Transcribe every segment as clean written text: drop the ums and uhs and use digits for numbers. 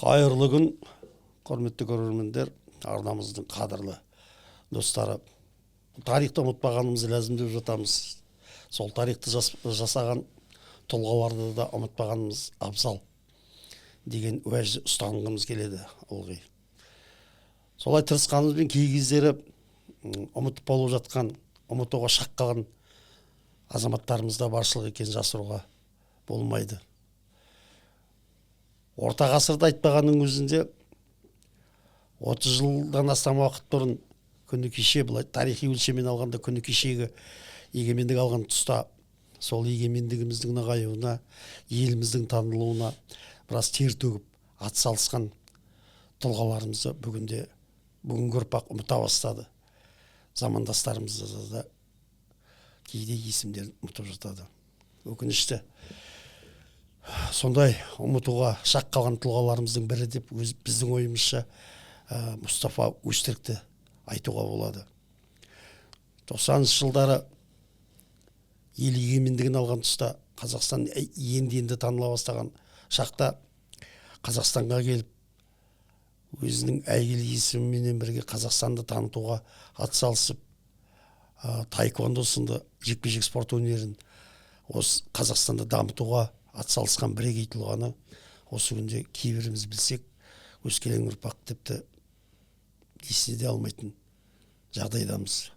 Қайырлы күн, құрметті көрермендер, арнамыздың қадірлі достары. Тарихты ұмытпағанымыз ләзім деп жатамыз. Сол тарихты жасаған тұлғаларды да ұмытпағанымыз абзал деген уәжді ұстанғымыз келеді ылғи. Солай тырысқанымызбен кей кездері ұмытып болып жатқан, ұмытуға шақ қалған азаматтарымызда баршылық екенін жасыруға болмайды. Орта ғасырда айтпағанның өзінде 30 жылдан астам уақыт бұрын күні кеше, былай тарихи өлшеммен алғанда күні кешегі егемендік алған тұста сол егемендігіміздің нығаюына, еліміздің танылуына біраз тер төгіп атсалысқан тұлғаларымызды бүгінгі ұрпақ ұмыта бастады. Замандастарымызды да кейде есімдерін ұмытып жатады. Өкінішті. Сондай ұмытуға шақ қалған тұлғаларымыздың бірі деп біздің ойымызша Мұстафа Өзтүрікті айтуға болады. 90-шы жылдары ел егемендігін алған тұста, Қазақстан енді таныла бастаған шақта Қазақстанға келіп, өзінің әйгілі есімімен бірге Қазақстанды танытуға атсалысып, таеквондо сынды жекпе-жек спорт өнерін осы Қазақстанда дамытуға атсалысқан бірегей тұлғаны осы күнде кейбіріміз білсек, өскелең ұрпақ тіпті есіне де алмайтын жағдайдамыз.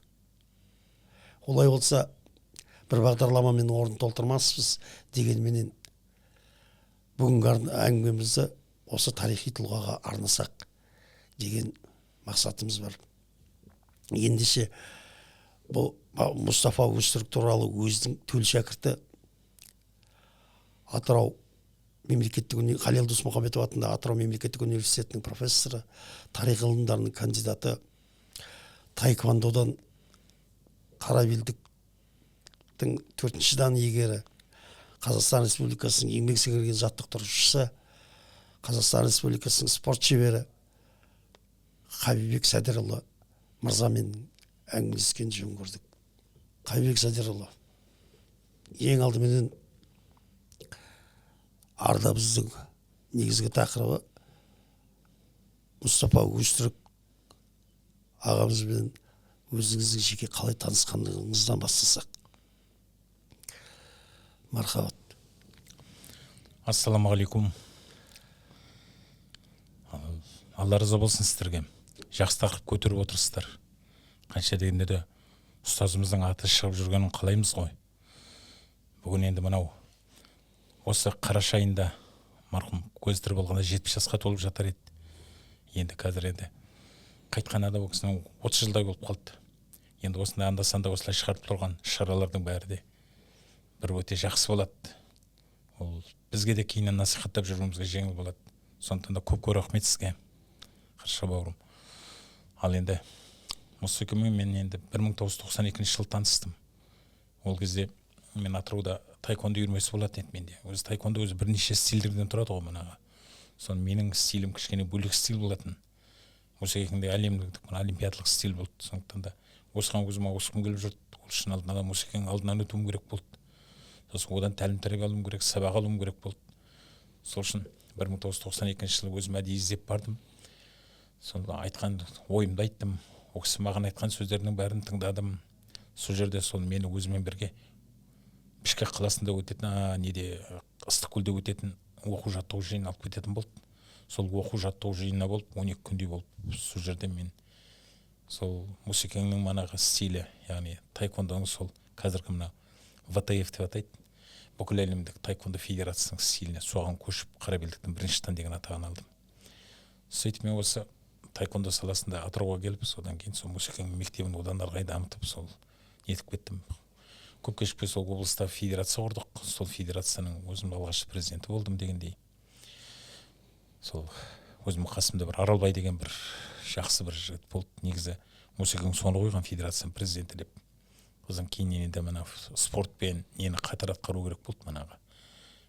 Олай болса, бір бағдарламамен орын толтырмаспыз дегенменен бүгінгі әңгімемізді осы тарихи тұлғаға арнасақ деген мақсатымыз бар. Ендеше бұл Мұстафа Өзтүрік туралы өзінің төл шәкірті Атырау мемлекеттік Халел Досмұхамедов атындағы Атырау мемлекеттік университетінің профессоры, тарих ғылымдарының кандидаты, таеквондодан қара белдіктің 4-ші дан иегері, Қазақстан Республикасының еңбек сіңірген жаттықтырушысы, Қазақстан Республикасының спорт шебері Қабибек Садырұлы мырзамен әңгімелескен жөн көрдік. Қабибек Садырұлы, ең алдыменен арда біздің негізгі тақырыбы Мұстафа Өзтүрік ағамызбен өзіңіздің жеке қалай танысқандығыңыздан бастасақ. Мархабат. Ассаламағалейкум. Алла разы болсын сіздерге. Жақсы тақырып көтеріп отырсыздар. Қанша дегенде де ұстазымыздың аты шығып жүргенін қалаймыз ғой. Бүгін енді мынау осы қараша айында марқұм көзі тірі болғанда 70 жасқа толып жатар еді. Енді қазір қайтқанада ол кісінің 30 жылдай болып қалды. Енді осындай анда-санда осылай шығарып тұрған шаралардың бәрі де бір өте жақсы болады. Ол бізге де кейіннен насихаттап жүруімізге жеңіл болады. Сондықтан да көп рахмет сізге, Қарша бауырым. Ал енді Мұстафамен мен енді 1992 жылы таныстым. Ол кезде мен Атырауда таеквондо үйірмесі болатын еді менде. Өзі таеквондо өзі бірнеше стильдерден тұрады ғой мұнаға. Соны менің стилім кішкене бөлек стиль болатын. Мұстафаның әлемдік олимпиадалық стиль болды. Сондықтан да осыған өзіме ауысқым келіп жүрді. Ол үшін алдында Мұстафаның алдынан өтуім керек болды. Сосын одан тәлім-тәрбие алуым керек, сабақ алуым керек болды. Сол үшін 1992 жылы өзім әдейі іздеп бардым. Сонда айтқан ойымды айттым. Ол кісі маған айтқан сөздерінің бәрін тыңдадым. Сол жерде сол мені өзімен бірге Бішкек қаласында өтетін, Ыстықкөлде өтетін оқу жаттығу жиынына алып кететін болды. Сол оқу жаттығу жиынына болып 12 күндей болып, сол жерде мен сол Мұстафаның манағы стилі, яғни таеквондоның сол қазіргі мына ВТФ деп атайды, бүкіл әлемдік таеквондо федерациясының стиліне соған көшіп қара белдіктің бірінші дан деген атағын алдым. Сөйтіп мен осы таеквондо саласында Атырауға келіп, содан кейін сол Мұстафаның мектебін одан әрі қарай дамытып сол нетіп кеттім. Көп кешікпей сол облыста федерация құрдық. Сол федерацияның өзім алғашқы президенті болдым дегендей. Сол өзім қасымда бір Аралбай деген бір жақсы бір жігіт болды. Негізі Мұстафаның соны қойған федерацияның президенті деп. Одан кейін енді мына спортпен нені қатар атқару керек болды мұнаға.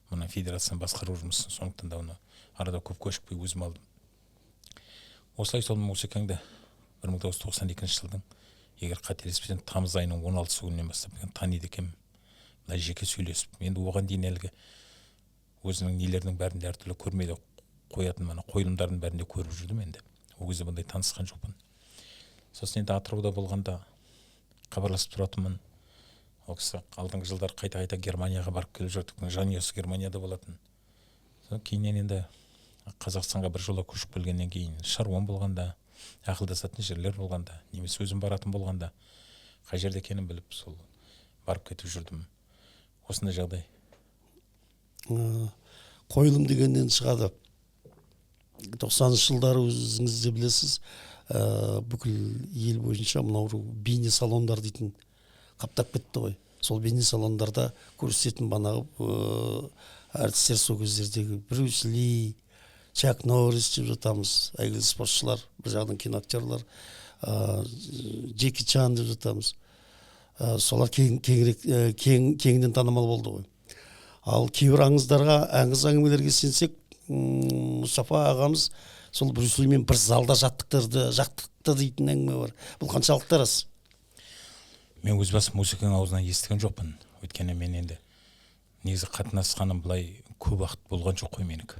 Мына федерацияны басқару жұмысын, сондықтан да оны арада көп кешікпей өзім алдым. Осылай сол Мұстафаны 1992 жылдың егер қателеспесем тамыз айының 16 күнінен бастап таниды екенмін. Жеке сөйлесіп, енді оған дейін әлгі өзінің нелерінің бәрінде әртүрлі көрмеде қоятын мана қойылымдардың бәрінде көріп жүрдім енді. Ол кезде бұндай танысқан жоқпын. Сосын енді Атырауда болғанда хабарласып тұратынмын. Ол кісі алдыңғы жылдар қайта Германияға барып келіп жүрдік. Жанұясы Германияда болатын. Кейіннен енді Қазақстанға бір жола көшіп келгеннен кейін шаруам болғанда, ақылдасатын жерлер болғанда, немесе өзім баратын болғанда, қай жерде екенін біліп, сол барып кетіп жүрдім. Осындай жағдай. Қойылым дегеннен шығады. 90-шы жылдары өзіңіз де білесіз, бүкіл ел бойынша мынау бейне салондар дейтін қаптап кетті ғой. Сол бейне салондарда көрсететін банағы әртістер сол кездердегі Брюс Ли, Чак Норрис деп жатамыз, әйгілі спортшылар, бір жағынан киноактерлар, Джеки Чан деп жатамыз. Солар кеңінен танымал болды ғой. Ал кейбір аңыз әңгімелерге сенсек, Мұстафа ағамыз сол Брюс Лимен бір залда жаттықты дейтін әңгіме бар. Бұл қаншалықты рас? Мен өз басым музыканың аузынан естіген жоқпын. Өйткені мен енді негізі қатынасқаным былай көп уақыт болған жоқ қой менікі.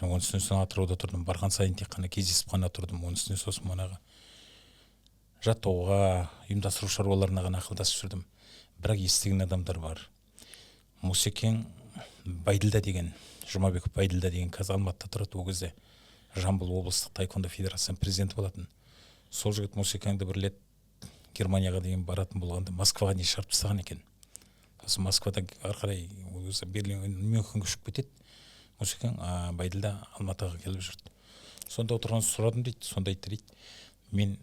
Оның үстіне соң Атырауда тұрдым, барған сайын тек қана кездесіп қана тұрдым. Оның үстіне сосын манағы жаттауға, ұйымдастыру шаруаларына ғана ақылдасып жүрдім. Бірақ естіген адамдар бар. Мусекең Байділда деген, Жұмабеков Байділда деген қазір Алматыда тұрады. Ол кезде Жамбыл облыстық таеквондо федерациясының президенті болатын. Сол жігіт Мусекеңді бір рет Германияға деген баратын болғанда Москваға не шарп тастаған екен. Осы Москвада ары қарай өзі Берлинге, Мюнхенге ұшып кетеді. Мусекең Байділда Алматыға келіп жүрді. Сонда отырған сұрадым дейді, сонда айтты дейді. Мен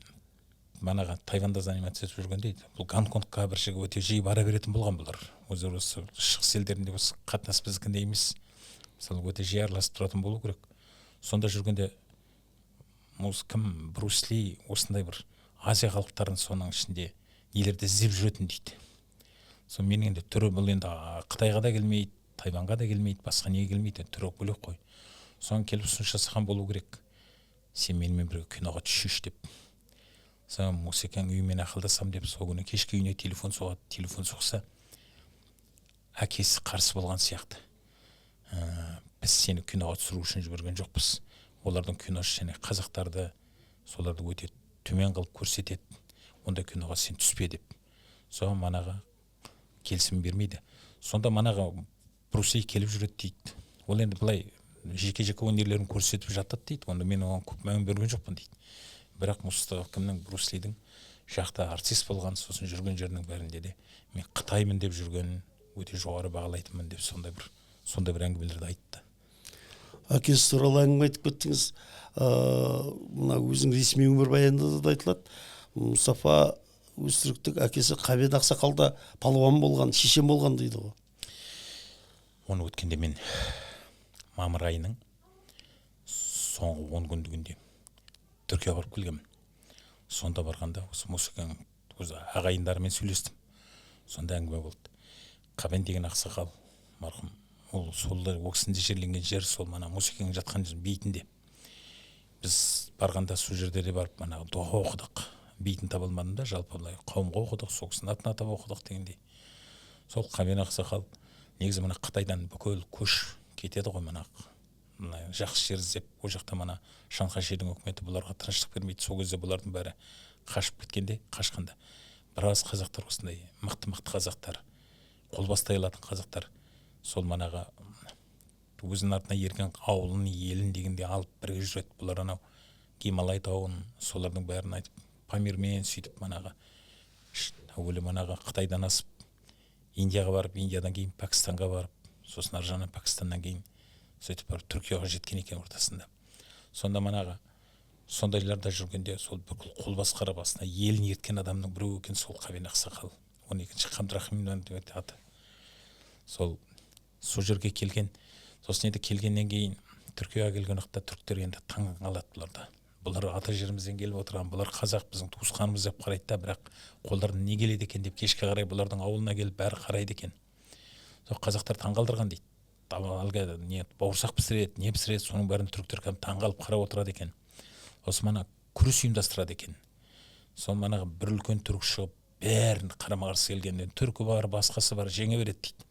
манаға Тайванда занимация етіп жүрген дейді. Бұл Гонконгқа бір жерге өте жиі бара беретін болған бұлар. Өздері осы шығыс елдерінде осы қатынас біздікіндей емес. Мысалы өте жиі араласып тұратын болу керек. Сонда жүргенде кім Брюс Ли осындай бір Азия халықтарын соның ішінде нелерді іздеп жүретін дейді. Сол менің енді түрі бұл енді Қытайға да келмейді, Тайванға да келмейді, басқа неге келмейді, түрі бөлек қой. Соң келіп ұсыныс жасаған болу керек. Сен менімен бірге киноға түсші деп. Соң Мусекең үйімен ақылдасам деп сол күні кешке үйіне телефон соғады. Телефон соқса әкесі қарсы болған сияқты. Біз сені киноға түсіру үшін жіберген жоқпыз. Олардың киносы және қазақтарды соларды өте төмен қылып көрсетеді. Онда киноға сен түспе деп. Соған манаға келісім бермейді. Сонда манаға Брюс Ли келіп жүреді дейді. Ол енді былай жеке-жеке өнерлерін көрсетіп жатады дейді. Онда мен оған көп мән берген жоқпын дейді. Бірақ Мұстафаның Брюс Лидің жақта артист болған, сосын жүрген жерінің бәрінде де мен Қытаймын деп жүргенін өте жоғары бағалайтынмын деп сондай бір әңгімелерді айтты. Әкесі туралы әңгіме айтып кеттіңіз. Мына өзінің ресми өмірбаянында да айтылады. Мұстафа Өзтүріктің әкесі Қабен Ақсақалда палуан болған, шешен болған дейді ғой. Оны өткенде мен мамыр айының соңғы 10 күндігінде Түркияға барып келгенмін. Сонда барғанда осы Мусекең өзі ағайындарымен сөйлестім. Сонда әңгіме болды. Қабен деген ақсақал марқұм, ол ол кісінде жерленген жер сол мана Мусекең жатқан бейтінде. Біз барғанда сол жерде де барып мана дұға оқыдық. Бейтін таба алмадым да, жалпы былай қауымға оқыдық, сол кісінің атын атап оқыдық дегендей. Сол Қабен ақсақал негізі мына Қытайдан бүкіл көш кетеді ғой, мына жақсы жер іздеп, ол жақта мана Шанхай шердің үкіметі бұларға тыныштық бермейді. Сол кезде бұлардың бәрі қашып қашқанда біраз қазақтар, осындай мықты қазақтар, қол бастай алатын қазақтар, сол манаға өзінің артына ерген ауылын, елін дегенде алып бірге жүреді. Бұлар анау Гималай тауын, солардың бәрін айтып, Памирмен сөйтіп манаға әуелі манаға Қытайдан асып Индияға барып, Индиядан кейін Пәкістанға барып, сосын ар жағынан Пәкістаннан кейін сөйтіп барып Түркияға жеткен екен ортасында. Сонда манаға сондайларда жүргенде сол бүкіл қол басқарып астына елін ерткен адамның біреуі екен сол Қабен ақсақал. Оны екінші Қабдрахиман деп аты. Сол жерге келген. Сосын енді келгеннен кейін Түркияға келген уақытта түріктер енді таң қалады бұларда. Бұлар ата жерімізден келіп отырған, бұлар қазақ, біздің туысқанымыз деп қарайды да, бірақ қолдарынан не келеді екен деп кешке қарай бұлардың ауылына келіп бәрі қарайды екен. Сол қазақтар таң қалдырған дейді. Әлгі не бауырсақ пісіреді, не пісіреді, соның бәрін түріктер таң қалып қарап отырады екен. Осы мана күрес ұйымдастырады екен. Сол мана бір үлкен түрік шығып, бәрін қарама қарсы келгенде түркі бар, басқасы бар, жеңе береді дейді.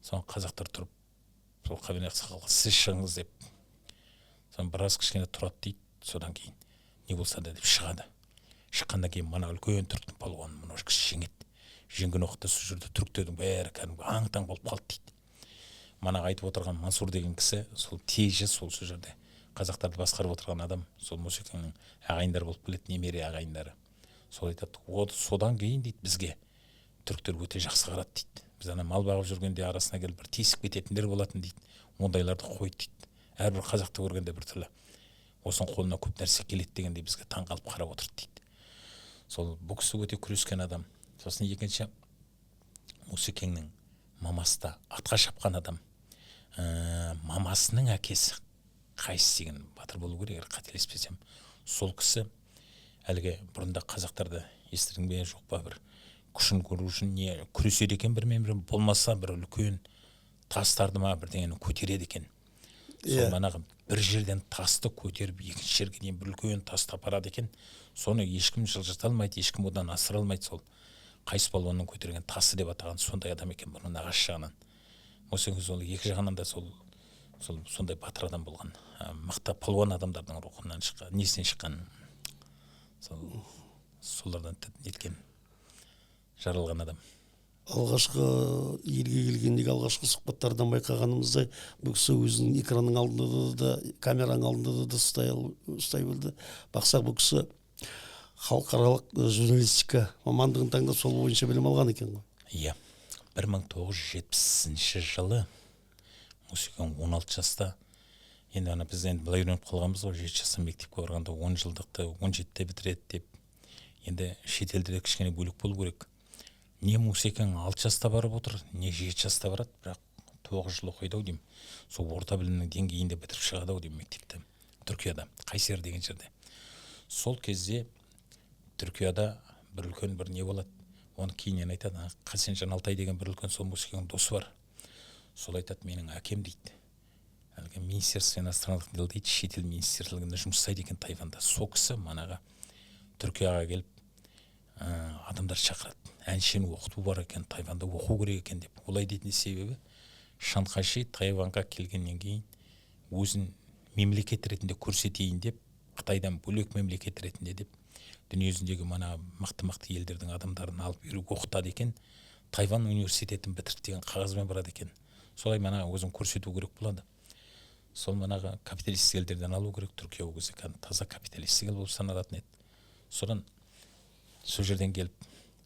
Соң қазақтар тұрып, сол Қабен ақсақалға сіз шығыңыз деп содан біраз кішкене тұрады дейді. Содан кейін не болса да деп шығады. Шыққаннан кейін мана үлкен түріктің палуаны мына кісі жеңеді. Жеңген уақытта сол жерде түріктердің бәрі кәдімгі аң-таң болып қалды дейді. Мана айтып отырған Мансур деген кісі сол тежі сол жерде қазақтарды басқарып отырған адам, сол Мусекеңнің ағайындары болып келеді, немере ағайындары. Сол айтады, содан кейін дейді бізге түріктер өте жақсы қарады дейді. Біз ана мал бағып жүргенде арасына келіп бір тиісіп кететіндер болатын дейді. Ондайларды қойды дейді. Әрбір қазақты көргенде бір түрлі осының қолына көп нәрсе келеді дегенде бізге таң қалып қарап отырды дейді. Сол бұл кісі өте күрескен адам. Сосын екінші Мусекеңнің мамасы да атқа шапқан адам. Мамасының әкесі Қайыс деген батыр болу керек, егер қателеспесем. Сол кісі әлгі бұрында қазақтарды естірдің бе жоқ па, бір күшін көру үшін не күреседі екен бірмен-бірі, болмаса бір үлкен тастарды ма бірдеңені көтереді екен. Сол манағы бір жерден тасты көтеріп екінші жерге дейін бір үлкен тасты апарады екен. Соны ешкім жылжыта алмайды, ешкім одан асыра алмайды. Сол Қайыс палуанның көтерген тасы деп атаған сондай адам екен бұрын нағашы жағынан. Мусекең сол екі жағынан да сондай батыр адам болған, мықты палуан адамдардың рухынан шыққан, несінен шыққан, солардан неткен жаралған адам. Алғашқы елге келгендегі алғашқы сұхбаттардан байқағанымыздай, бұл кісі өзінің экранның алдында да, камераның алдында да ұстай білді. Бақсақ бұл кісі халықаралық журналистика мамандығын таңдап сол бойынша білім алған екен ғой. Иә, 1970 жылы Мусекең 16 жаста, енді ана біз енді былай үйреніп қалғанбыз ғой, 7 жаста мектепке барғанда 10 жылдықты 17-те бітіреді деп. Енді шетелде кішкене бөлік болу керек. Не Мусекең 6 жаста барып отыр, не 7 жаста барады, бірақ 9 жыл оқиды ау деймін. Сол орта білімнің деңгейінде бітіріп шығады ау деймін мектепті. Түркияда, Қайсер деген жерде. Сол кезде Түркияда бір үлкен бір не болады. Оны кейіннен айтады, Қасенжан Алтай деген бір үлкен сол Мусекеңнің досы бар. Сол айтады, менің әкем дейді. Әлгі Министерство иностранных дел дейді, шетел министрлігінде жұмыс жасайды екен Тайванда. Сол кісі манағы Түркияға келіп адамдар шақырады. Әншейін оқыту бар екен, Тайванда оқу керек екен деп. Олай дейтін себебі Шанхайши Тайванға келгеннен кейін өзін мемлекет ретінде көрсетейін деп, Қытайдан бөлек мемлекет ретінде деп, дүниежүзіндегі мана мықты-мықты елдердің адамдарын алып үйрек оқытады екен. Тайван университетін бітірді деген қағазбен барады екен. Солай мана өзін көрсету керек болады. Сол манағы капиталистік елдерден алу керек. Түркия ол кезде таза капиталистік ел болып саналатын еді. Содан сол жерден келіп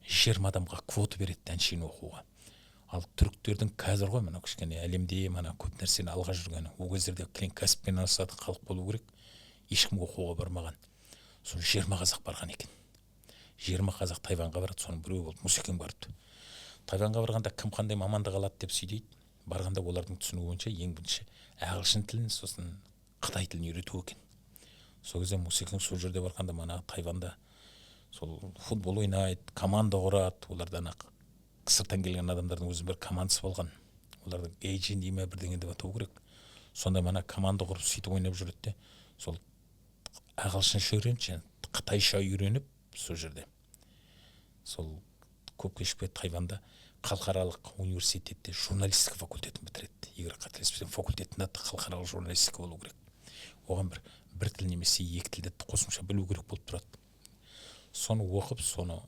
20 адамға квота береді әншейін оқуға. Ал түріктердің қазір ғой мына кішкене әлемде мана көп нәрсені алға жүргені. Ол кездерде кілең кәсіппен айналысатын халық болу керек. Ешкім оқуға бармаған. Сол 20 қазақ барған екен. 20 қазақ Тайванға барады, соның біреуі болды Мусекең барыпты. Тайванға барғанда кім қандай мамандық алады деп сөйдейді. Барғанда олардың түсінігі бойынша ең бірінші ағылшын тілін, сосын Қытай тілін үйрету екен. Сол кезде Мусекең сол жерде барғанда мана Тайванда сол футбол ойнайды, команда құрады. Олардан сырттан келген адамдардың өзінің бір командасы болған. Олардың эйджин дейме бірдеңе деп атау керек. Сонда мана команда құрып сөйтіп ойнап жүреді де, сол ағылшынша үйреніп, қытайша үйреніп сол жерде. Сол көп кешікпей Тайванда халықаралық университетте журналистика факультетін бітіреді. Егер қателеспесем, факультеттің аты халықаралық журналистика болу керек. Оған бір тіл немесе екі тілді қосымша білу керек болып тұрады. Соны оқып, соны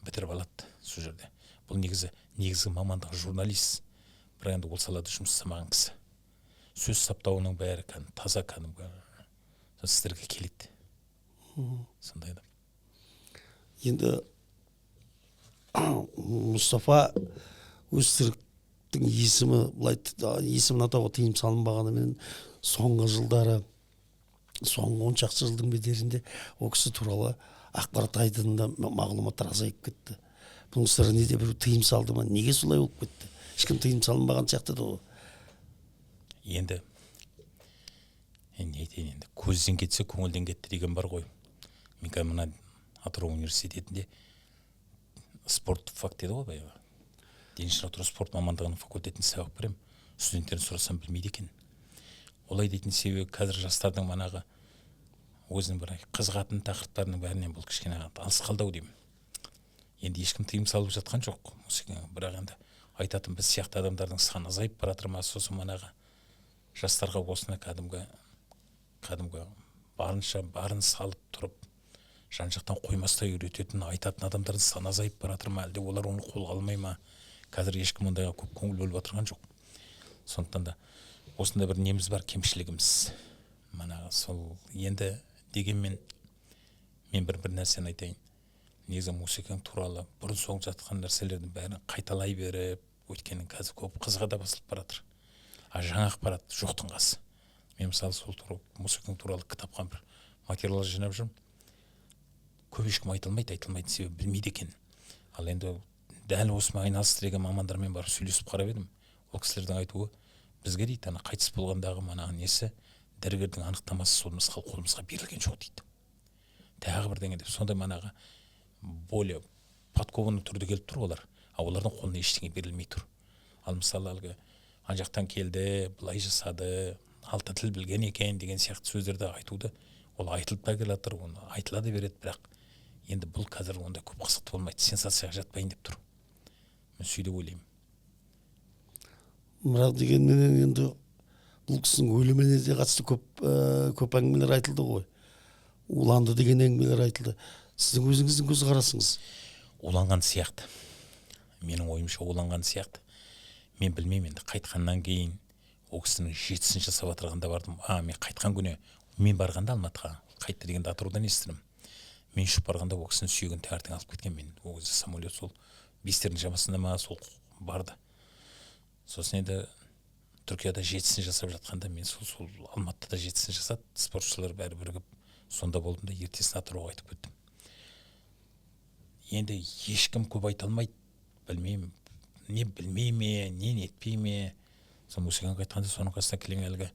бітіріп алады сол жерде. Бұл негізгі мамандығы журналист. Бірақ енді ол салада жұмыс жасамаған кісі. Сөз саптауының бәрі таза кәдімгі сіздерге келеді. Сондай да. Енді Мұстафа Өзтүріктің есімін атауға тыйым салынбағанымен соңғы жылдары, соңғы 10 шақты жылдың бедерінде ол кісі туралы ақпарат айдынында мағлұматтар азайып кетті. Бұның сыры неде, бір тыйым салды ма? Неге солай болып кетті? Ешкім тыйым салынбаған сияқты да. Енді көзден кетсе көңілден кетті деген бар ғой. Мен мына Атырау университетінде спорт факт еді ғой баяғы. Дене шынықтыру спорт мамандығының факультетін сабақ беремін. Студенттерін сұрасам білмейді екен. Олай дейтін себебі қазір жастардың манағы өзінің бір қызығатын тақырыптарының бәрінен бұл кішкене алыс қалды ау деймін. Енді ешкім тыйым салып жатқан жоқ. Бірақ енді айтатын біз сияқты адамдардың саны азайып бара жатыр ма, сосын манағы жастарға осыны кәдімгі кәдімгі барынша барын салып тұрып жан жақтан қоймастай үйрететін айтатын адамдардың саны азайып бара жатыр ма, әлде олар оны қолға алмай ма? Қазір ешкім ондайға көп көңіл бөліп отырған жоқ. Сондықтан да осындай бір неміз бар, кемшілігіміз. Мана сол енді дегенмен мен бір нәрсені айтайын. Негізі Мусекең туралы бұрын соңды жатқан нәрселердің бәрін қайталай беріп, өйткені қазір көп қызға да басылып бара жатыр. А жаңа ақпарат жоқтың қасы. Мен мысалы сол Мусекең туралы кітапқа бір материал жинап жүрмін. Көп ешкім айтылмайтын себебі білмейді екен. Ал енді дәл осымен айналысты деген мамандармен барып сөйлесіп қарап едім. Ол кісілердің айтуы, бізге дейді, ана қайтыс болғандағы мана несі, дәрігердің анықтамасы сол мысалы қолымызға берілген жоқ дейді. Тағы бірдеңе деп, сондай манаға более подкованный түрде келіп тұр олар, а олардың қолына ештеңе берілмей тұр. Ал мысалы әлгі ана жақтан келді, былай жасады, алты тіл білген екен деген сияқты сөздерді айтуды, ол айтылып та келе жатыр, оны айтыла да береді, бірақ енді бұл қазір ондай көп қызықты болмайды, сенсацияға жатпайын деп тұр. Мен сөйде ойлаймын. Бірақ дегенмен енді бұл кісінің өліміне де қатысты көп әңгімелер айтылды ғой. Уланды деген әңгімелер айтылды. Сіздің өзіңіздің көзқарасыңыз? Уланған сияқты. Менің ойымша уланған сияқты. Мен білмеймін, енді қайтқаннан кейін ол кісінің 7-сін жасап жатырғанда бардым. Мен қайтқан күні, мен барғанда Алматыға, қайтты дегенде Атыраудан естідім. Мен ұшып барғанда ол кісінің сүйегін таңертең алып кеткен. мен. Ол кезде самолет сол 5-тердің шамасында ма сол барды. Сосын енді Түркияда 7-сін жасап жатқанда мен сол Алматыда 7-сін жасады, спортшылар бәрі бірігіп сонда болдым да ертесін Атырауға айтып кеттім. Енді ешкім көп айта алмайды, білмеймін, не білмей ме, не нетпей ме. Сол Мусекең айтқанда соның қасына келген әлгі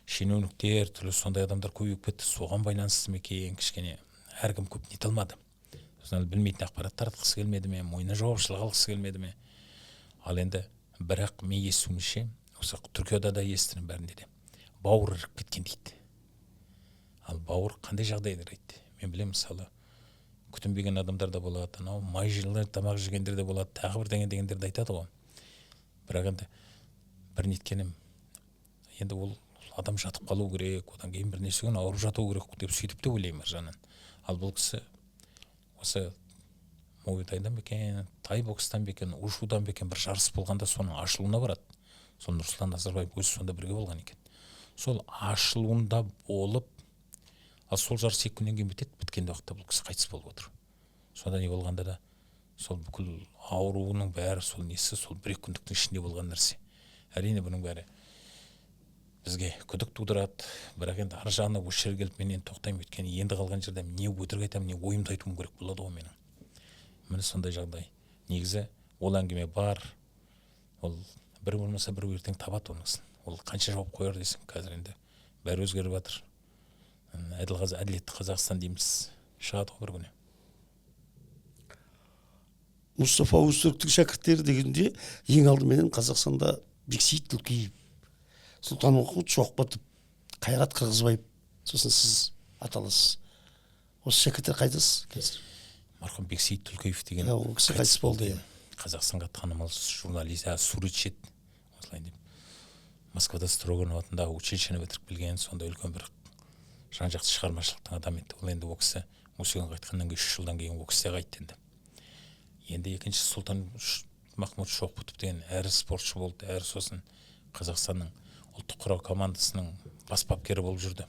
шенеуніктер, түрлі сондай адамдар көбейіп кетті. Соған байланысты ма екен, кішкене әркім көп нете алмады. Сосын білмейтін ақпарат таратқысы келмеді ме, мойнына жауапкершілік алғысы келмеді ме. Ал енді бірақ мен естуімше, осы Түркияда да естідім бәрінде де, бауыр іріп кеткен дейді. Ал бауыр қандай жағдайда дейді? Мен білемін, мысалы күтінбеген адамдар да болады, анау май жылы тамақ жегендер де болады, тағы бірдеңе дегендерді айтады ғой. Бірақ енді бір неткенім, енді ол адам жатып қалу керек, одан кейін бір нәрсе күн ауырып жату керек деп сөйтіп те ойлаймын жағынан. Ал бұл кісі осы Муайтайдан бекен, тай бокстан бекен, ушудан бекен бір жарыс болғанда соның ашылуына барады. Сол Нұрсұлтан Назарбаев өзі сонда бірге болған екен. Сол ашылуында болып, ал сол жарыс 2 күннен кейін бітеді, біткен уақытта бұл кісі қайтыс болып отыр. Сонда не болғанда да сол бүкіл ауруының бәрі сол несі, сол 1-2 күндіктің ішінде болған нәрсе. Әрине бұның бәрі бізге күдік тудырады, бірақ енді ар жағына осы жерге келіп мен енді тоқтаймын, өйткені енді қалған жерде не өтірік айтамын, не ойымды айтуым керек болады ғой менің. Міне сондай жағдай. Негізі ол әңгіме бар, ол бір болмаса бір ертең табады онысын. Ол қанша жауап қояр десің, қазір енді бәрі өзгеріп жатыр. Әділетті Қазақстан дейміз, шығады ғой бір күні. Мұстафа Өзтүріктің шәкірттері дегенде ең алдыменен Қазақстанда Бексейіт Тілкеев, Сұлтанмахмұт Шоқбатов, Қайрат Қырғызбаев, сосын сіз аталасыз. Осы шәкірттер қайдасыз қазір? Марқұм Бексейіт Тілкеев деген ол кісі қайтыс болды. Қазақстанға танымал журналист, суретші еді. Осылай деп Москвада Строганов атындағы училищені бітіріп келген, сонда үлкен бір жан-жақты шығармашылықтың адам еді. Ол енді ол кісі Мусекең қайтқаннан кейін 3 жылдан кейін ол кісі қайтты енді. Енді екінші Сұлтанмахмұт Шоқбатов деген әрі спортшы болды, әрі сосын Қазақстанның ұлттық құрама командасының бас бапкері болып жүрді.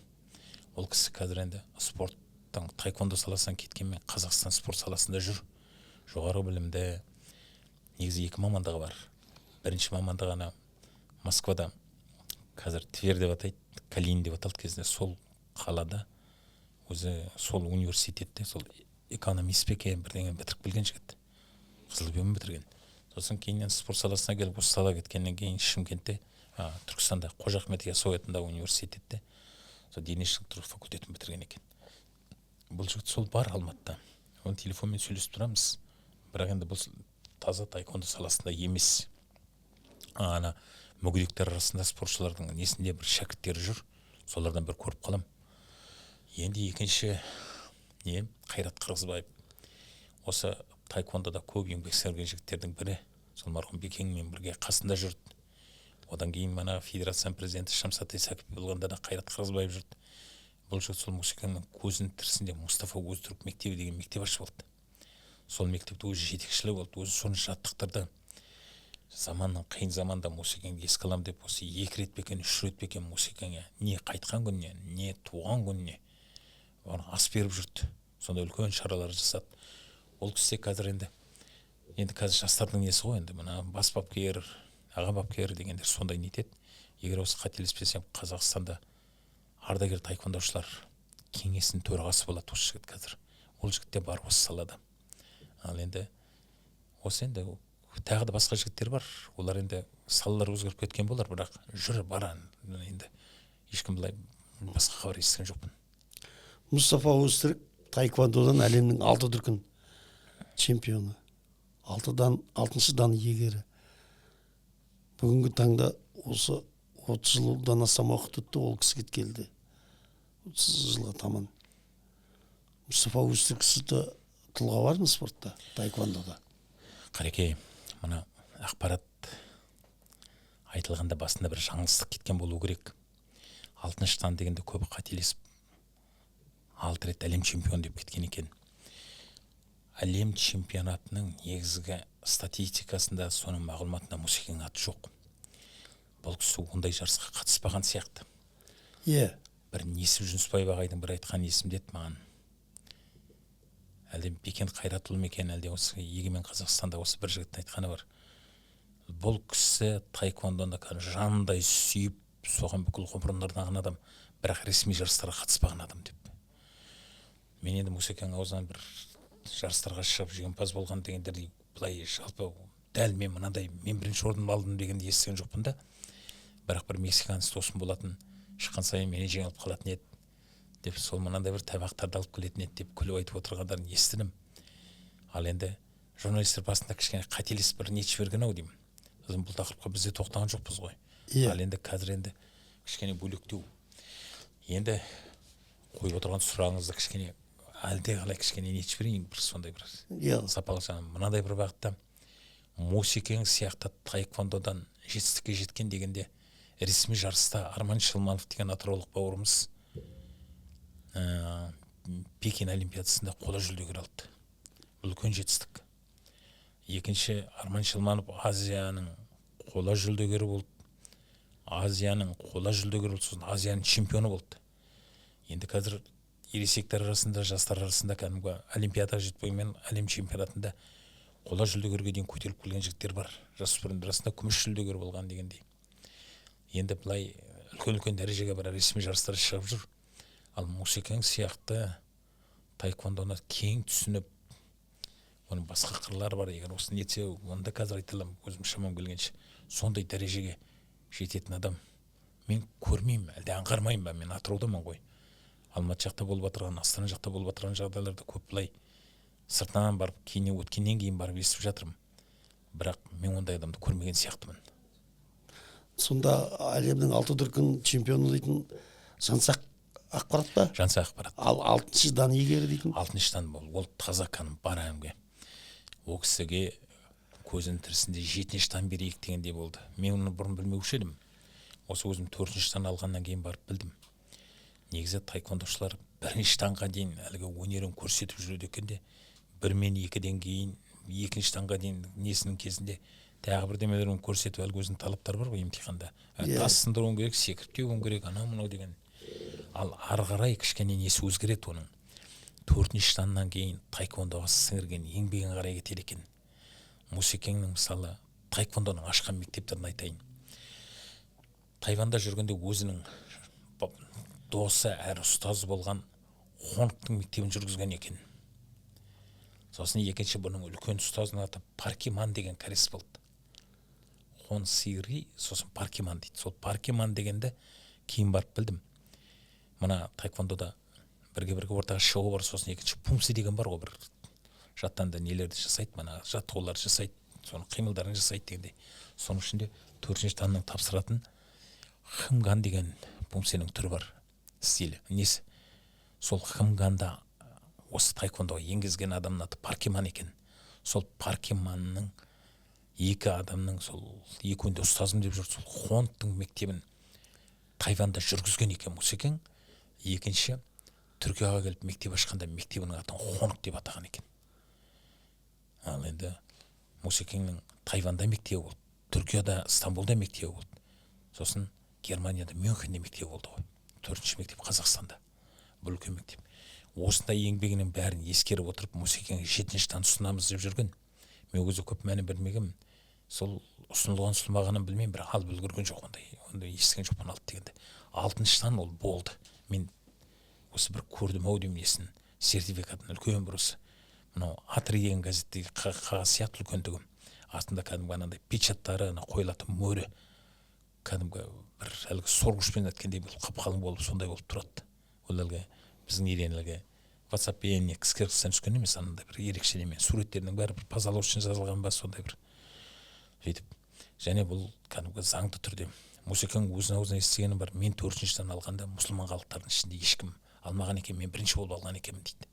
Ол кісі қазір енді спорттың таеквондо саласынан кеткенмен Қазақстан спорт саласында жүр. Жоғары білімді. Негізі 2 мамандығы бар. Бірінші мамандығы ана Москвада, қазір Тверь деп атайды, Калинин деп аталды кезінде, сол қалада өзі сол университетте сол экономист бекен бірдеңе бітіріп келген жігіт. Қызыл дипломмен бітірген. Сосын кейіннен спорт саласына келіп осы сала кеткеннен кейін Шымкентте, Түркістанда Қожа Ахмет Яссауи атындағы университетте сол дене шынықтыру факультетін бітірген екен. Бұл жігіт сол бар Алматыда. Оны телефонмен сөйлесіп тұрамыз. Бірақ енді бұл таза таеквондо саласында емес. Ана мүгедектер арасында спортшылардың несінде бір шәкірттері жүр. Солардан бір көріп қалам. Енді екінші Қайрат Қырғызбаев. Осы таеквондода көп еңбек сіңірген жігіттердің бірі. Сол марқұм Бекеңмен бірге қасында жүрді. Одан кейін мана федерация президенті Шамсат Исақов болғанда да Қайрат Қырғызбаев жүрді. бұл жігіт сол мусекеңнің көзінің тірісінде Мұстафа Өзтүрік мектебі деген мектеп ашып алды. Сол мектепте өзі жетекшілік болды, өзі соны жаттықтырды. Заманның қиын заманда Мусекеңді еске аламын деп, осы 2 рет пе екен, 3 рет пе екен Мусекеңе не қайтқан күніне, не туған күніне оны ас беріп жүрді. Сонда үлкен шаралар жасады. Ол кісі қазір енді қазір жастардың несі ғой, енді мына бас бапкер, аға бапкер дегендер сондай нетеді. Егер осы қателеспесем, Қазақстанда ардагер таеквондошылар кеңесінің төрағасы болады осы жігіт қазір. Ол жігіт те бар осы салада. Ал енді осы енді тағы да басқа жігіттер бар. Олар енді салалар өзгеріп кеткен болар, бірақ жүр бар енді ешкім былай басқа хабар естіген жоқпын. Мұстафа Өзтүрік таеквондодан әлемнің 6 дүркін чемпионы. 6-шы дан иегері. Бүгінгі таңда осы 30 жылдан астам уақыт өтті, ол кісі кеткелді. 30 жылға таман. Мұстафа Өзтүрік сізді тұлға бар ма спортта, таеквондода? Қареке, мына ақпарат айтылғанда басында бір жаңылыстық кеткен болу керек. 6-шы дан дегенде көбі қателесіп 6 рет әлем чемпион деп кеткен екен. Әлем чемпионатының негізгі статистикасында соның мағлұматында Мусекеңнің аты жоқ. Бұл кісі ондай жарысқа қатыспаған сияқты. Бір Несіп Жүнісбаев ағайдың бір айтқан есімде еді маған. Әлде Бекен Қайратұлы екен, әлде осы Егемен Қазақстанда осы бір жігіттің айтқаны бар. Бұл кісі таеквондоны жандай сүйіп, соған бүкіл ғұмырын арнаған адам, бірақ ресми жарыстарға қатыспаған адам деп. Мен енді Мусекеңнің аузынан бір жарыстарға шығып жеңімпаз болған дегендерді былай жалпы дәл мен мынандай мен бірінші орын алдым дегенді естіген жоқпын да. Бірақ бір мексиканец досым болатын, шыққан сайын мені жеңіліп қалатын еді деп, сол мынандай бір табақтарды алып келетін еді деп күліп айтып отырғандарын естідім. Ал енді журналистер басында кішкене қателесіп бір нетші берген ау деймін. Бұл тақырыпқа бізде тоқтаған жоқпыз ғой. Ал енді қазір енді кішкене бөлектеу. Енді қойып отырған сұрағыңызды кішкене әлде қалай кішкене нетші берейін, бір сондай бір сапалы жағынан. Мынадай бір бағытта Мусекең сияқты таеквондодан жетістікке жеткен дегенде ресми жарыста Арман Шылманов деген атыраулық бауырымыз Пекин олимпиадасында қола жүлдегер алды. Үлкен жетістік. Екінші, Арман Шылманов Азияның қола жүлдегері болды. Азияның қола жүлдегері болды, сосын Азияның чемпионы болды. Енді қазір ересектер арасында, жастар арасында кәдімгі олимпиадаға жетпеймен әлем чемпионатында қола жүлдегерге дейін көтеріліп келген жігіттер бар. Жасөспірімдер арасында күміс жүлдегер болған дегендей. Енді былай үлкен дәрежеге бір ресми жарыстар шығып жүр. Ал Мусекең сияқты таеквондоны кең түсініп, оның басқа қырлары бар. Егер осы нетсе, онда қазір айта аламын, өзім шамам келгенше сондай дәрежеге жететін адам мен көрмеймін, әлде аңғармаймын ба? Мен Атыраудамын ғой. Алматы жақта болып отырған, Астана жақта болып отырған жағдайларда көп былай сыртынан барып, өткеннен кейін барып естіп жатырмын. Бірақ мен ондай адамды көрмеген сияқтымын. Сонда әлемнің 6 дүркін чемпионы дейтін Жансақ ақпарат па? Жансақ ақпарат. Ал 6-шы дан иегері дейтін? 6-шы дан ол таза кәдімгі бар әңгіме. Ол кісіге көзінің тірісінде 7-ші дан берейік дегендей болды. Мен оны бұрын білмеуші едім. Осы өзім 4-ші дан алғаннан кейін барып білдім. Негізі таеквондошылар 1-ші данға дейін әлгі өнерін көрсетіп жүреді екен де, 1 мен 2-ден кейін 2-ші данға дейін несінің кезінде тағы бірдемелерін көрсетіп әлгі өзінің талаптары бар ғой емтиханда. Тас сындыруын керек, секіріп теуін керек, анау-мынау деген. Ал ары қарай кішкене несі өзгереді оның. 4-ші даннан кейін таеквондоға сіңірген еңбегін қарай кетеді екен. Мусекеңнің мысалы таеквондоның ашқан мектептерін айтайын. Тайванда жүргенде өзінің досы әрі ұстазы болған Хонгтың мектебін жүргізген екен. Сосын екінші бұның үлкен ұстазының аты Паркиман деген кәрес болды. Хон Сири, сосын Паркиман дейді. Сол Паркиман дегенді кейін барып білдім. Мына таеквондода бірге ортаға шығу бар, сосын екінші Пумси деген бар ғой, бір жаттанда нелерді жасайды, мына жаттығулар жасайды, соның қимылдарын жасайды дегенде. Соның ішінде 4-ші данның тапсыратын Хымган деген Пумсенің түрі бар. Стилі. Несі? Сол Хымганда осы таеквондоға енгізген адамның аты Паркиман екен. Сол Паркиманның екі адамның сол екеуінде ұстазым деп жүр, сол Хонгтың мектебін Тайванда жүргізген екен Мусекең. Екінші, Түркияға келіп мектеп ашқанда мектебінің атын Хонық деп атаған екен. Ал енді Мусекеңнің Тайванда мектебі болды, Түркияда, Стамбулда мектебі болды. Сосын Германияда Мюнхенде мектебі болды ғой. 4-ші мектеп Қазақстанда. Бұл үлкен мектеп. Осындай еңбегінің бәрін ескеріп отырып, Мусекеңе 7-ші ұсынамыз деп жүрген. Мен өзі көп мәні білмегенмін. Сол ұсынылған ұсынылмағанын білмеймін, бірақ алып үлгерген жоқ, ондай естіген жоқпын алды дегенде. 6-шыдан ол болды. Мен осы бір көрдім-ау деймін несін, сертификатын үлкен бір осы. Мынау Атри деген газеттегі қағаз сияқты үлкендігім. Астында кәдімгі анандай печаттары, қойылатын мөрі, кәдімгі бір әлгі сорғышпен әткендей бұл қап-қалың болып сондай болып тұрады. Ол әлгі біздің еренлігі WhatsApp-пен кісі-кіргістен түскен емес, анандай бір ерекше немен суреттерінің бәрі бір тазалау үшін жазылған ба, сондай бір сөйтіп. Және бұл кәдімгі заңды түрде Мусекең өзіне естігені бар. Мен 4-шіден алғанда мұсылман халықтардың ішінде ешкім алмаған екен, мен бірінші болып алған екенмін дейді.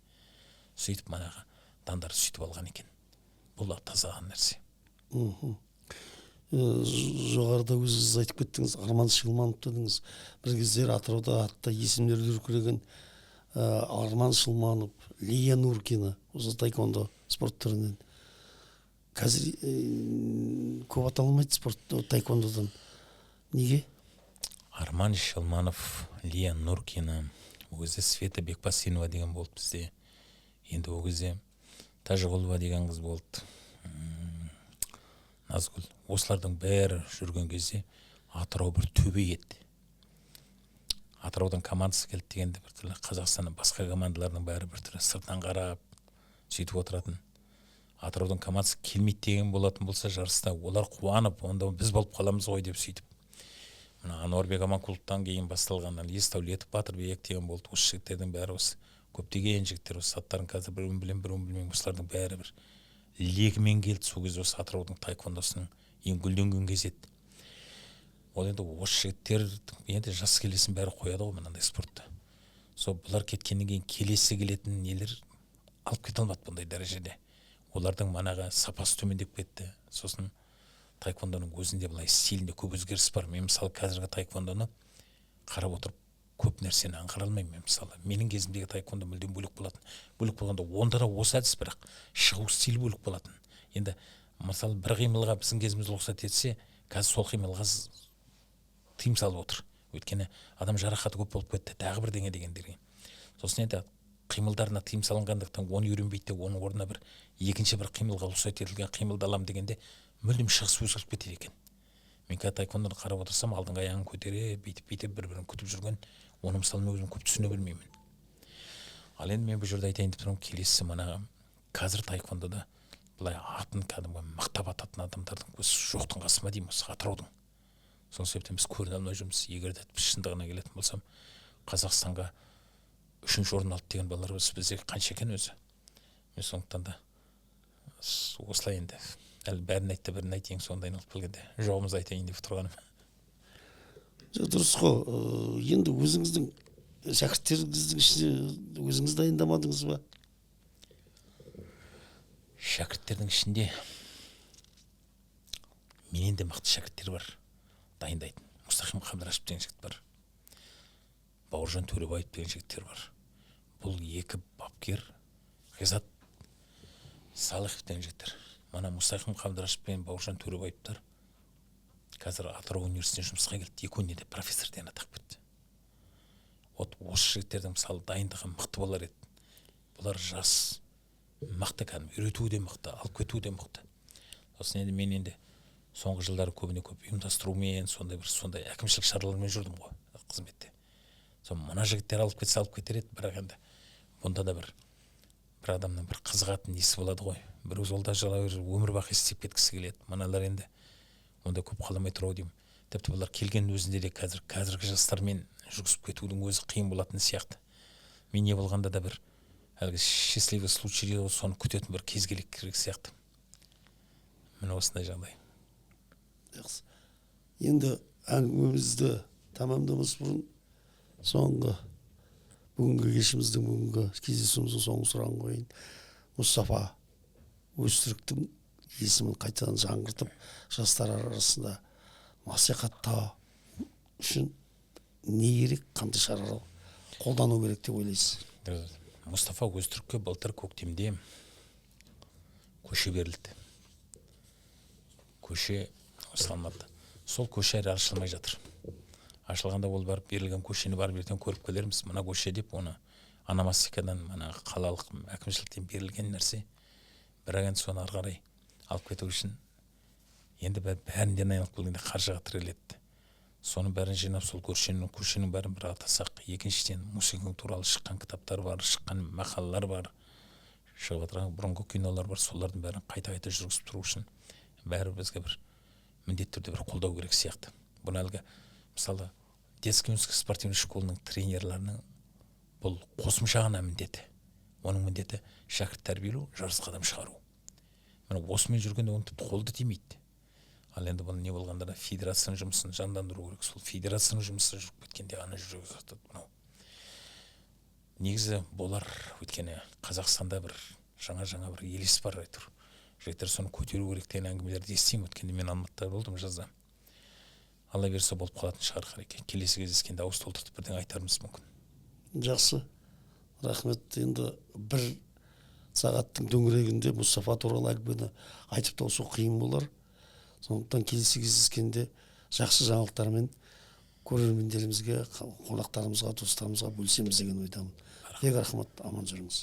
Сөйтіп манағы дандарды сөйтіп алған екен. Бұл да тазаған нәрсе. Жоғарыда өзіңіз айтып кеттіңіз, Арман Шылманов дедіңіз. Бір кездері Атырауда атты есімдері дүркіреген Арман Шылманов, Лия Нуркина, осы таеквондо спорт түрінен. Қазір көп аталмайды спорт таеквондодан. Неге? Арман Шылманов, Лия Нуркина, өзі Света Бекбасинова деген болды бізде. Енді ол кезде Тажығұлова деген қыз болды. Назгүл. Осылардың бәрі жүрген кезде Атырау бір төбе еді. Атыраудан командасы келді дегенде бір түрлі Қазақстанның басқа командаларының бәрі бір түрлі сыртынан қарап сөйтіп отыратын. Атыраудан командасы келмейді деген болатын болса жарыста, олар қуанып, онда біз болып қаламыз ғой деп сөйтіп. Мына Ануарбек Аманқұловтан кейін басталған Есдәулетов, Батырбек деген болды. Осы жігіттердің бәрі осы көптеген жігіттер, осы аттарын қазір бірін білмеймін, осылардың бәрі бір легімен келді. Сол кезде осы Атыраудың таеквондосының ең гүлденген кезі еді. Ол енді осы жігіттер енді жас келесін бәрі қояды ғой мынандай спортта. Сол бұлар кеткеннен кейін келесі келетін нелер алып кете алмады бұндай дәрежеде. Олардың манағы сапасы төмендеп кетті. Сосын таеквондоның өзінде былай стилінде көп өзгеріс бар. Мен мысалы қазіргі таеквондоны қарап отырып көп нәрсені аңғара алмаймын. Мысалы менің кезімдегі таеквондо мүлдем бөлек болатын. Бөлек болғанда онда да осы әдіс, бірақ шығу стилі бөлек болатын. Енді мысалы бір қимылға біздің кезіміз рұқсат етсе, қазір сол қимылға тыйым салып отыр. Өйткені адам жарақаты көп болып кетті, тағы бірдеңе дегендерге. Сосын енді қимылдарына тыйым салынғандықтан оны үйренбейді, оның орнына бір екінші бір қимылға рұқсат етілген қимылды аламын дегенде мүлдем шығыс өзгеріп кетеді екен. Мен қазір таеквондоны қарап отырсам, алдыңғы аяғын көтере, бүйтіп бір-бірін күтіп жүрген, оны мысалы мен өзім көп түсіне білмеймін. Ал енді мен бұл жерде айтайын деп тұрмын, келесі мына қазір таеквондода былай атын кәдімгі мақтап ататын адамдардың көзі жоқтың қасыма деймін, осы Атыраудың. Сол себептен біз көре алмай жүрміз. Егер де біз шындығына келетін болсам, Қазақстанға 3-ші орын алды деген балалар бізде қанша екен өзі. Мен сондықтан да осылай енді әлі бәрін айтты, бірін айтайын, сонда айналып келгенде жоғымыз айтайын деп тұрғаным. Дұрыс қой. Енді өзіңіздің шәкірттеріңіздің ішінде өзіңіз дайындамадыңыз ба? Шәкірттердің ішінде менен де мықты шәкірттер бар, дайындайтын. Мұстахим Қабдрашев деген жігіт бар, Бауыржан Төребаев деген жігіттер бар. Бұл екі бапкер, Ғизат Салықов деген жігіттер. Мана Мұстахим Қабдрашев пен Бауыржан Төребаевтар қазір Атырау университетіне жұмысқа келді, екі өнерде профессор деген атақ кетті. Осы жігіттердің мысалы дайындығы мықты болар еді. Бұлар жас, мықты кәдімгі, үйретуі де мықты, алып кетуі де мықты. Сосын енді мен енді соңғы жылдары көбіне көп ұйымдастырумен, сондай әкімшілік шаралармен жүрдім ғой қызметте. Мына жігіттер алып кетсе алып кетер еді, бірақ енді бұнда да бір адамның бір қызығатын несі болады ғой. Бір жолда өмір бақи істеп кеткісі келеді. Мыналар енді онда көп қаламай тұрау деймін. Тіпті бұлар келген өзінде де қазіргі жастармен жүргізіп кетудің өзі қиын болатын сияқты. Мен не болғанда да бір әлгі счастливый случай, соны күтетін бір кез керек сияқты. Міне осындай жағдай. Енді әңгімемізді тамамдамас бұрын бүгінгі кешіміздің, бүгінгі кездесуіміздің соңғы сұрағын қояйын. Мұстафа Өзтүріктің есімін қайтадан жаңғыртып, жастар арасында насихаттау үшін не керек, қандай шаралар қолдану керек деп ойлайсыз? Мұстафа Өзтүрікке былтыр көктемде көше берілді. Көше салынады. Сол көше әлі ашылмай жатыр. Ашылғанда ол барып берілген көшені барып ертең көріп келерміз. Мына көше деп оны аномастикадан, мына қалалық әкімшіліктен берілген нәрсе. Бірақ енді соны ары қарай алып кету үшін енді бәрінден айналып келгенде қаржыға тіреледі. Соның бәрін жинап, сол көшенің бәрін бір атасақ, екіншіден Мусекең туралы шыққан кітаптар бар, шыққан мақалалар бар, шығып отырған бұрынғы кинолар бар, солардың бәрін қайта жүргізіп тұру үшін бәрі бізге бір міндетті түрде бір қолдау керек сияқты. Бұны әлгі мысалы детский спортивный школының тренерлерінің бұл қосымша ғана міндеті. Оның міндеті шәкірт тәрбиелеу, жарысқа адам шығару. Міне осымен жүргенде оны тіпті қолды тимейді. Ал енді бұл не болғанда да федерацияның жұмысын жандандыру керек. Сол федерацияның жұмысы жүріп кеткенде ғана жүрегі сақтады. Мынау негізі болар, өйткені Қазақстанда бір жаңа бір елес бар әйтеуір. Жігіттер соны көтеру керек деген әңгімелерді естимін. Өткенде мен Алматыда болдым жазда. Алла берсе болып қалатын шығар Қареке. Келесі кездескенде ауыз толтыртып бірдеңе айтарымыз мүмкін. Жақсы. Рахмет. Енді бір сағаттың төңірегінде Мұстафа туралы әңгімені айтып тауысу қиын болар. Сондықтан келесі кездескенде жақсы жаңалықтармен көрермендерімізге, қонақтарымызға, достарымызға бөлісеміз деген ойдамын. Бек рахмет, аман жүріңіз.